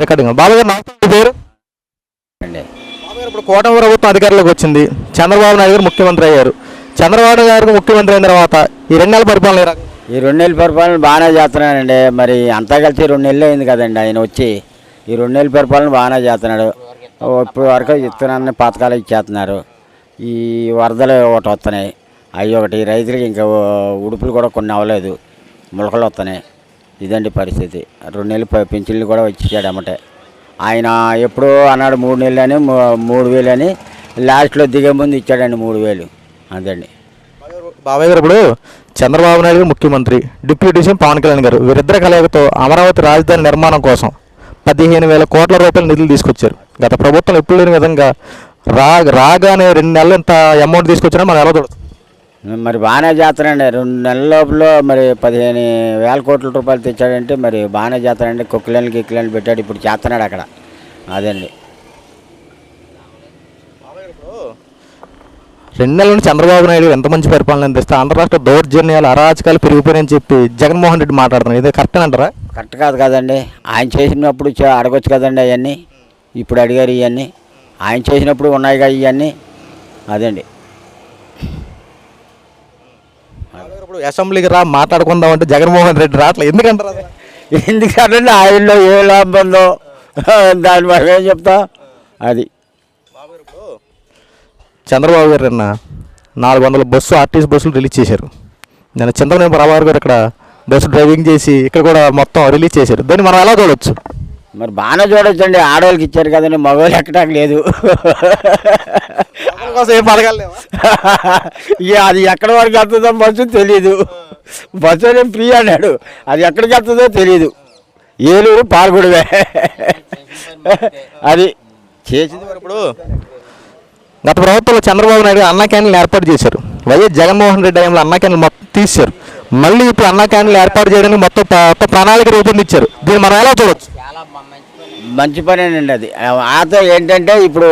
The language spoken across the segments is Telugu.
రికార్డింగ్ బాబు గారు నమస్తే, మీ పేరు? అండి బాబు గారు, ఇప్పుడు కూటమి ప్రభుత్వం అధికారంలోకి వచ్చింది. చంద్రబాబు నాయుడు గారు ముఖ్యమంత్రి అయ్యారు. చంద్రబాబు గారు ముఖ్యమంత్రి అయిన తర్వాత ఈ 2 నెలల పరిపాలన ఏ రకంగా? ఈ 2 నెలల పరిపాలన బాగానే చేస్తున్నానండి. మరి అంతా కలిసి 2 నెలలు అయింది కదండి ఆయన వచ్చి. ఈ 2 నెలల పరిపాలన బాగానే చేస్తున్నాడు. ఇప్పుడు వరకు ఇత్తనాన్ని పథకాలు ఇచ్చేస్తున్నారు. ఈ వరదలు ఒకటి వస్తున్నాయి, అవి ఒకటి. రైతులకి ఇంకా ఉడుపులు కూడా కొన్ని అవ్వలేదు, మొలకలు వస్తున్నాయి. ఇదండి పరిస్థితి. 2 నెలలు పింఛన్లు కూడా ఇచ్చాడు అమ్మటే. ఆయన ఎప్పుడో అన్నాడు 3 నెలలు అని, 3,000 అని. లాస్ట్లో దిగే ముందు ఇచ్చాడండి 3,000. అదండి. బాబాయ్ గారు, ఇప్పుడు చంద్రబాబు నాయుడు గారు ముఖ్యమంత్రి, డిప్యూటీ సీఎం పవన్ కళ్యాణ్ గారు వీరిద్దరి కలయికతో అమరావతి రాజధాని నిర్మాణం కోసం 15,000 కోట్ల రూపాయల నిధులు తీసుకొచ్చారు. గత ప్రభుత్వం ఎప్పుడు లేని విధంగా రాగానే 2 నెలలు ఇంత అమౌంట్ తీసుకొచ్చినా మనం ఎలా చూడచ్చు? మరి బాగానే చేస్తానండి. 2 నెలల లోపల మరి 15,000 కోట్ల రూపాయలు తెచ్చాడంటే మరి బాగానే చేస్తానండి. కుక్కలని గిక్కలని పెట్టాడు, ఇప్పుడు చేస్తున్నాడు అక్కడ. అదండి. 2 నెలల నుంచి చంద్రబాబు నాయుడు ఎంత మంచి పరిపాలన అందిస్తే ఆంధ్ర రాష్ట్ర దౌర్జన్యాలు అరాచకాలు పెరిగిపోయాయని చెప్పి జగన్మోహన్ రెడ్డి మాట్లాడుతున్నారు. ఇదే కరెక్ట్ అంటారా? కరెక్ట్ కాదు కదండి. ఆయన చేసినప్పుడు అడగొచ్చు కదండి అవన్నీ. ఇప్పుడు అడిగారు ఇవన్నీ. ఆయన చేసినప్పుడు ఉన్నాయి కదా ఇవన్నీ. అదండి. ఇప్పుడు అసెంబ్లీకి రా మాట్లాడుకుందామంటే జగన్మోహన్ రెడ్డి రావట్లేదు, ఎందుకంటారు? ఎందుకంటే ఆయనలో ఏ లాభం ఉందో దాని మనం ఏం చెప్తా. అది చంద్రబాబు గారు నిన్న 400 బస్సు ఆర్టీసీ బస్సులు రిలీజ్ చేశారు. నేను చింతమనేని ప్రభాకర్ గారు ఇక్కడ బస్సు డ్రైవింగ్ చేసి ఇక్కడ కూడా మొత్తం రిలీజ్ చేశారు. దాన్ని మనం ఎలా చూడవచ్చు? మరి బాగానే చూడొచ్చండి. ఆడవాళ్ళకి ఇచ్చారు కదండి, మగవాళ్ళు ఎక్కడానికి లేదు. ఏ పథకాలు లేవా? ఇక అది ఎక్కడి వరకు వెళ్తుందో బస్సు తెలీదు. బస్సు అనేది ఫ్రీ అన్నాడు, అది ఎక్కడికి వెళ్తుందో తెలీదు. ఏలూరు పాల్గొడవే అది చేసింది. ఇప్పుడు గత ప్రభుత్వంలో చంద్రబాబు నాయుడు అన్న క్యాంటీన్లు ఏర్పాటు చేశారు. వైఎస్ జగన్మోహన్ రెడ్డి టైంలో అన్న క్యాంటీన్లు మొత్తం తీశారు. మళ్ళీ ఇప్పుడు అన్న క్యాంటీన్లు ఏర్పాటు చేయడానికి మొత్తం ప్రణాళిక రూపొందించారు. దీన్ని మనం ఎలా చూడవచ్చు? మంచి పనేనండి అది. ఆతో ఏంటంటే ఇప్పుడు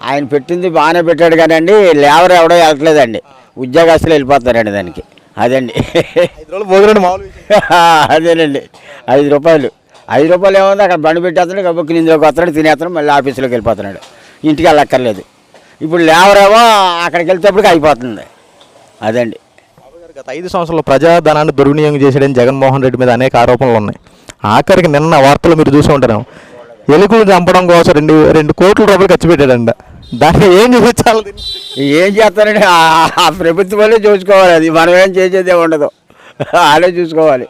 ఆయన పెట్టింది బాగానే పెట్టాడు కానండి, లేబర్ ఎవడో వెళ్ళట్లేదండి, ఉద్యోగస్తులు వెళ్ళిపోతారండి దానికి. అదండి. 5 రోజులు భోజనం మామూలు. అదేనండి. 5 రూపాయలు ఏముంది, అక్కడ బండి పెట్టేస్తున్నాడు, గబ్బుకి ఇందులోకి వస్తున్నాడు, తినేస్తున్నాడు, మళ్ళీ ఆఫీసులోకి వెళ్ళిపోతున్నాడు, ఇంటికి వెళ్ళక్కర్లేదు. ఇప్పుడు లేబర్ ఏమో అక్కడికి వెళ్తేప్పటికి అయిపోతుంది. అదండి. గత 5 సంవత్సరాల్లో ప్రజాధనాన్ని దుర్వినియోగం చేసేయడం జగన్మోహన్ రెడ్డి మీద అనేక ఆరోపణలు ఉన్నాయి. ఆఖరికి నిన్న వార్తలు మీరు చూసి ఉంటారు, ఎలుకలు చంపడం కోసం 2 కోట్ల రూపాయలు ఖర్చు పెట్టాడంట. దాన్ని ఏం చూపించాలి? ఏం చేస్తారండి, ఆ ప్రభుత్వాలే చూసుకోవాలి. అది మనం ఏం చేసేదే ఉండదు, వాళ్ళే చూసుకోవాలి.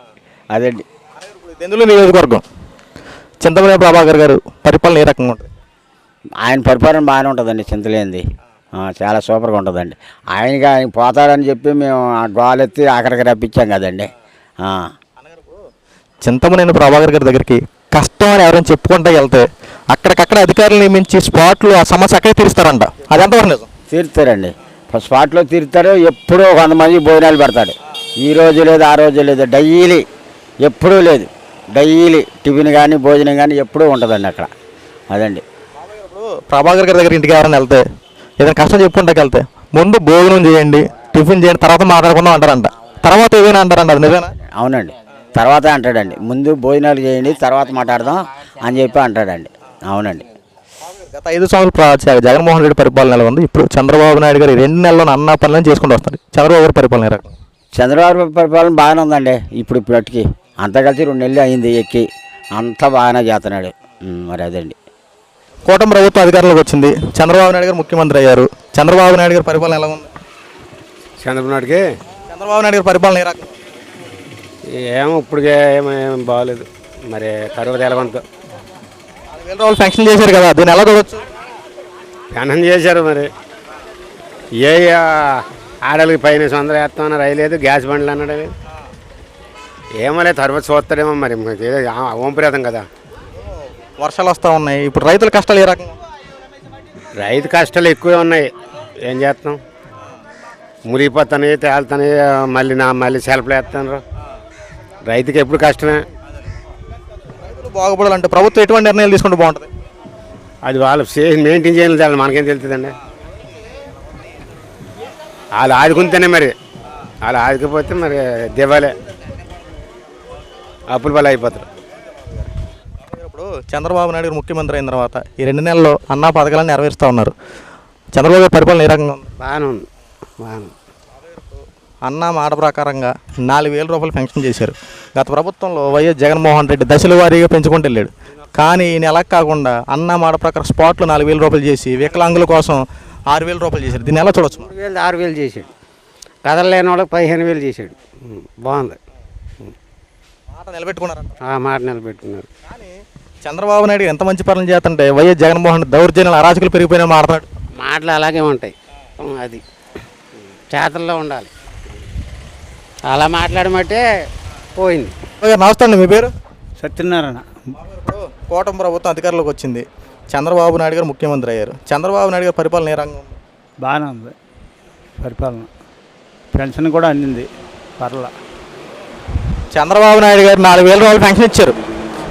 అదండి. ఎందులో నియోజకవర్గం చింతమనేని ప్రభాకర్ గారు పరిపాలన ఏ రకంగా ఉంటుంది? ఆయన పరిపాలన బాగానే ఉంటుందండి, చింతలేంది. చాలా సూపర్గా ఉంటుందండి. ఆయన పోతాడని చెప్పి మేము ఆ గోలెత్తి అక్కడికి రప్పించాం కదండి. చింతమనేని ప్రభాకర్ గారి దగ్గరికి కష్టం అని ఎవరైనా చెప్పుకుంటూ వెళ్తే అక్కడికక్కడ అధికారులు నియమించి స్పాట్లు ఆ సమస్య అక్కడే తీరుస్తారంట. అది ఎంతవరకు నిజం? తీరుతారండి, స్పాట్లో తీరుతారు. ఎప్పుడూ 100 మంది భోజనాలు పెడతాడు. ఈ రోజు లేదు, ఆ రోజు లేదు, డైలీ ఎప్పుడూ లేదు. డైలీ టిఫిన్ కానీ భోజనం కానీ ఎప్పుడూ ఉంటుందండి అక్కడ. అదండి. ప్రభాకర్ గారి దగ్గర ఇంటికి ఎవరైనా వెళ్తే ఏదైనా కష్టం చెప్పుకుంటాకి వెళ్తే ముందు భోజనం చేయండి, టిఫిన్ చేయండి, తర్వాత మాట్లాడుకుందాం అంటారంట. తర్వాత ఏదైనా అంటారంట, అది నిజమేనా? అవునండి, తర్వాత అంటాడండి. ముందు భోజనాలు చేయండి, తర్వాత మాట్లాడదాం అని చెప్పి అంటాడండి. అవునండి. గత 5 సంవత్సరాలు జగన్మోహన్ రెడ్డి పరిపాలన ఎలా ఉంది? ఇప్పుడు చంద్రబాబు నాయుడు గారు 2 నెలల్లో అన్న పనులను చేసుకుంటూ వస్తారు. చంద్రబాబు గారి పరిపాలన ఏ రకం? చంద్రబాబు పరిపాలన బాగానే ఉందండి. ఇప్పటికి అంతా కలిసి 2 నెలలు అయింది ఎక్కి, అంతా బాగానే చేస్తున్నాడు. మరి అదండి. కూటమి ప్రభుత్వం అధికారంలోకి వచ్చింది. చంద్రబాబు నాయుడు గారు ముఖ్యమంత్రి అయ్యారు. చంద్రబాబు నాయుడు గారి పరిపాలన ఎలా ఉంది? చంద్రబాబు నాయుడు గారి పరిపాలన ఏ రకం? ఏమో ఇప్పటికే ఏం బాగోలేదు. మరి కరువు తెలవంతో 4,000 రూపాయలు ఫంక్షన్ చేశారు కదా, దీన్ని ఎలా చూడవచ్చు? పెన్షన్ చేశారు. మరి ఏ ఆడలకి పైన 100 వేస్తామన్నా రైలేదు, గ్యాస్ బండ్లు అన్నాడు. ఏమో లేదు, తర్వాత చూస్తాడేమో. మరి ఓంప్రేతం కదా. వర్షాలు వస్తూ ఉన్నాయి, ఇప్పుడు రైతుల కష్టాలు ఏ రకంగా? రైతు కష్టాలు ఎక్కువే ఉన్నాయి, ఏం చేస్తాం. మురిగిపోతాయి, తేలుతాయి, మళ్ళీ సెల్ఫ్లు వేస్తాను. రైతుకి ఎప్పుడు కష్టమే. రైతులు బాగుపడాలంటే ప్రభుత్వం ఎటువంటి నిర్ణయాలు తీసుకుంటే బాగుంటుంది? అది వాళ్ళు మెయింటైన్ చేయాలి, మనకేం తెలుస్తుందండి. వాళ్ళు ఆదుకుంటేనే, మరి వాళ్ళు ఆదుకపోతే మరి దివాలే, అప్పుల వల్ల అయిపోతారు. ఇప్పుడు చంద్రబాబు నాయుడు గారు ముఖ్యమంత్రి అయిన తర్వాత ఈ 2 నెలల్లో అన్నా పథకాలను నెరవేరుస్తూ ఉన్నారు. చంద్రబాబు గారి పరిపాలన ఏ రకంగా ఉంది? బాగానే ఉంది. అన్న మాట ప్రకారంగా 4,000 రూపాయలు పెన్షన్ చేశారు. గత ప్రభుత్వంలో వైఎస్ జగన్మోహన్ రెడ్డి దశల వారీగా పెంచుకుంటూ వెళ్ళాడు. కానీ ఈ నెల కాకుండా అన్న మాట ప్రకారం స్పాట్లో 4,000 రూపాయలు చేసి వికలాంగుల కోసం 6,000 రూపాయలు చేశారు. దీన్ని ఎలా చూడొచ్చు? 3,000 6,000 చేశాడు. కదలలేని వాళ్ళకి 15,000 చేశాడు. బాగుంది. మాట నిలబెట్టుకున్నారంట. ఆ మాట నిలబెట్టుకున్నారు. కానీ చంద్రబాబు నాయుడు ఎంత మంచి పనులు చేస్తుంటే వైఎస్ జగన్మోహన్ రెడ్డి దౌర్జన్యాలు అరాచకులు పెరిగిపోయినా మాట్లాడు. మాటలు అలాగే ఉంటాయి. అది చేతల్లో ఉండాలి. అలా మాట్లాడమంటే పోయింది. నమస్తే అండి, మీ పేరు? సత్యనారాయణ. ఇప్పుడు కూటమి ప్రభుత్వం అధికారంలోకి వచ్చింది. చంద్రబాబు నాయుడు గారు ముఖ్యమంత్రి అయ్యారు. చంద్రబాబు నాయుడు గారి పరిపాలన ఏ రంగం ఉంది? బాగానే ఉంది పరిపాలన. పెన్షన్ కూడా అందింది పర్లా. చంద్రబాబు నాయుడు గారు 4,000 రూపాయలు పెన్షన్ ఇచ్చారు.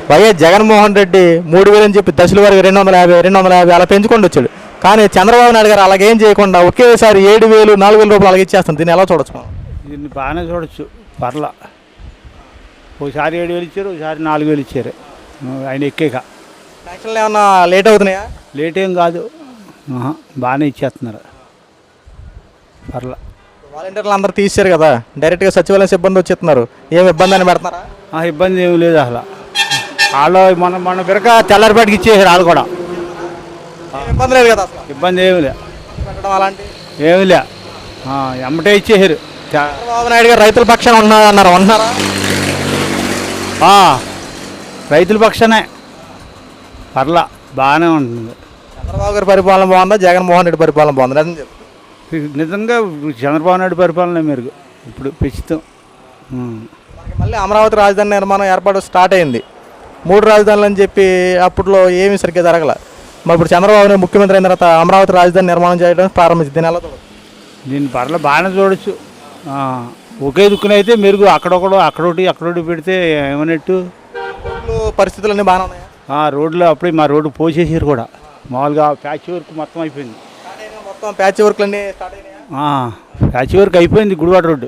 వైఎస్ జగన్మోహన్ రెడ్డి 3,000 అని చెప్పి దశల వరకు 250 అలా పెంచుకొని వచ్చాడు. కానీ చంద్రబాబు నాయుడు గారు అలాగేం చేయకుండా ఒకేసారి 7,000 4,000 రూపాయలు అలాగే ఇచ్చేస్తాను. దీన్ని ఎలా చూడొచ్చు మనం? దీన్ని బాగానే చూడొచ్చు పర్లా. ఒకసారి 7,000 ఇచ్చారు, ఒకసారి 4,000 ఇచ్చారు. ఆయన ఎక్కేక పెన్షన్లు ఏమన్నా లేట్ అవుతున్నాయా? లేట్ ఏం కాదు, బాగానే ఇచ్చేస్తున్నారు పర్లా. వాలంటీర్లు అందరూ తీసారు కదా, డైరెక్ట్గా సచివాలయం సిబ్బంది వచ్చేస్తున్నారు. ఏం ఇబ్బంది అని పెడుతున్నారా? ఇబ్బంది ఏమి లేదు అసలు. వాళ్ళు మన బిరక తెల్లరిపాటికి ఇచ్చేసారు. వాళ్ళు కూడా ఏం ఇబ్బంది లేదు కదా అసలు? ఇబ్బంది ఏమి లే, పెట్టడం అలాంటి ఏమి లే, ఎమ్మటే ఇచ్చేసారు. చంద్రబాబు నాయుడు గారు రైతుల పక్షాన ఉన్నారన్నారు, అంటున్నారా? రైతుల పక్షానే పర్లా బాగానే ఉంటుంది. చంద్రబాబు గారి పరిపాలన బాగుందా, జగన్మోహన్ రెడ్డి పరిపాలన బాగుందా? నిజం చెప్పు. నిజంగా చంద్రబాబు నాయుడు పరిపాలన మెరుగు ఇప్పుడు ప్రస్తుతం. మనకి మళ్ళీ అమరావతి రాజధాని నిర్మాణం ఏర్పాటు స్టార్ట్ అయింది. 3 రాజధానులు అని చెప్పి అప్పట్లో ఏమీ సరిగ్గా జరగల. మరి ఇప్పుడు చంద్రబాబు నాయుడు ముఖ్యమంత్రి అయిన తర్వాత అమరావతి రాజధాని నిర్మాణం చేయడం ప్రారంభించింది. దీని ఎలా చూడచ్చు? దీన్ని పర్లా బాగానే చూడొచ్చు. ఒకే దుక్కునైతే మెరుగు. అక్కడొకటి పెడితే ఏమన్నట్టు. పరిస్థితులన్నీ బాగానే ఉన్నాయా? రోడ్లో అప్పుడే మా రోడ్డు పోసేసారు కూడా. మామూలుగా ప్యాచ్ వర్క్ మొత్తం అయిపోయింది. మొత్తం ప్యాచ్ వర్క్లు అన్నీ స్టార్ట్ అయినాయా? ప్యాచ్ వర్క్ అయిపోయింది గుడివాడ రోడ్డు.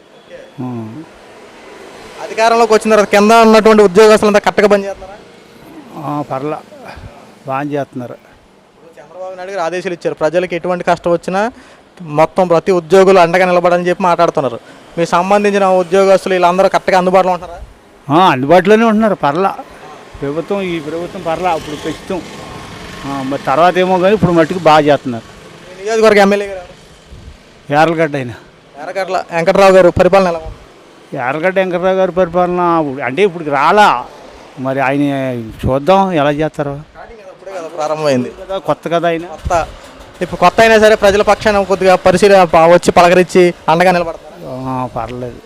అధికారంలోకి వచ్చిన తర్వాత కింద ఉన్నటువంటి ఉద్యోగస్తులంతా కరెక్ట్గా పనిచేస్తున్నారా? పర్లా బాగా చేస్తున్నారు. చంద్రబాబు నాయుడు గారు ఆదేశాలు ఇచ్చారు, ప్రజలకు ఎటువంటి కష్టం వచ్చినా మొత్తం ప్రతి ఉద్యోగులు అండగా నిలబడని చెప్పి మాట్లాడుతున్నారు. మీకు సంబంధించిన ఉద్యోగస్తులు వీళ్ళందరూ కరెక్ట్గా అందుబాటులో ఉంటున్నారా? అందుబాటులోనే ఉంటున్నారు పర్లా. ఈ ప్రభుత్వం పర్లా ఇప్పుడు ప్రస్తుతం. మరి తర్వాత ఏమో కానీ ఇప్పుడు మట్టుకు బాగా చేస్తున్నారు. నియోజకవర్గ ఎమ్మెల్యే గారు యార్లగడ్డ అయినా ఎర్రగడ్ల వెంకట్రావు గారు పరిపాలన ఎలా ఉంది? యార్లగడ్డ వెంకట్రావు గారి పరిపాలన అంటే ఇప్పుడు రాలా. మరి ఆయన చూద్దాం ఎలా చేస్తారో. అప్పుడే కదా ప్రారంభమైంది కదా, కొత్త కదా ఆయన. ఇప్పుడు కొత్త అయినా సరే ప్రజల పక్షాన కొద్దిగా పరిశీలన వచ్చి పలకరించి అండగా నిలబడతారు. పర్లేదు.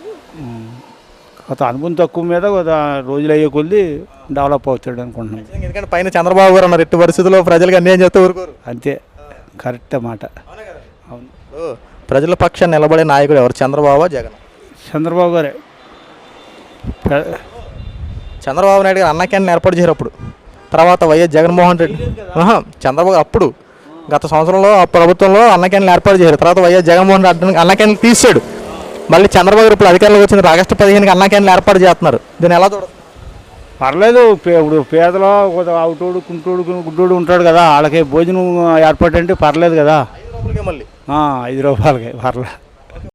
కొత్త అనుభవం తక్కువ మీద రోజులు అయ్యే కొద్ది డెవలప్ అవుతాడు అనుకుంటున్నాను. ఎందుకంటే పైన చంద్రబాబు గారు ఉన్నారు. ఎట్టి పరిస్థితుల్లో ప్రజలకు అన్యాయం చేస్తే ఊరుకోరు. అంతే, కరెక్ట్ మాట. అవును. ప్రజల పక్షాన్ని నిలబడే నాయకుడు ఎవరు, చంద్రబాబు జగన్? చంద్రబాబు గారే. చంద్రబాబు నాయుడు గారు అన్న క్యాంటీన్ ఏర్పాటు చేశారు. అప్పుడు తర్వాత వైఎస్ జగన్మోహన్ రెడ్డి చంద్రబాబు అప్పుడు గత సంవత్సరంలో ప్రభుత్వంలో అన్న క్యాంటీన్లు ఏర్పాటు చేశారు. తర్వాత వైఎస్ జగన్మోహన్ రెడ్డి అన్న క్యాంటీన్లు తీసాడు. మళ్ళీ చంద్రబాబు గారు ఇప్పుడు అధికారంలోకి వచ్చింది. ఆగస్టు 15కి అన్న క్యాంటీన్లు ఏర్పాటు చేస్తున్నారు. దీన్ని ఎలా చూడదు? పర్లేదు. ఇప్పుడు పేదలో అవుటోడు గుడ్డోడు ఉంటాడు కదా, వాళ్ళకి భోజనం ఏర్పాటు అంటే పర్లేదు కదా. 5 రూపాయలకే మళ్ళీ 5 రూపాయలకి పర్లేదు.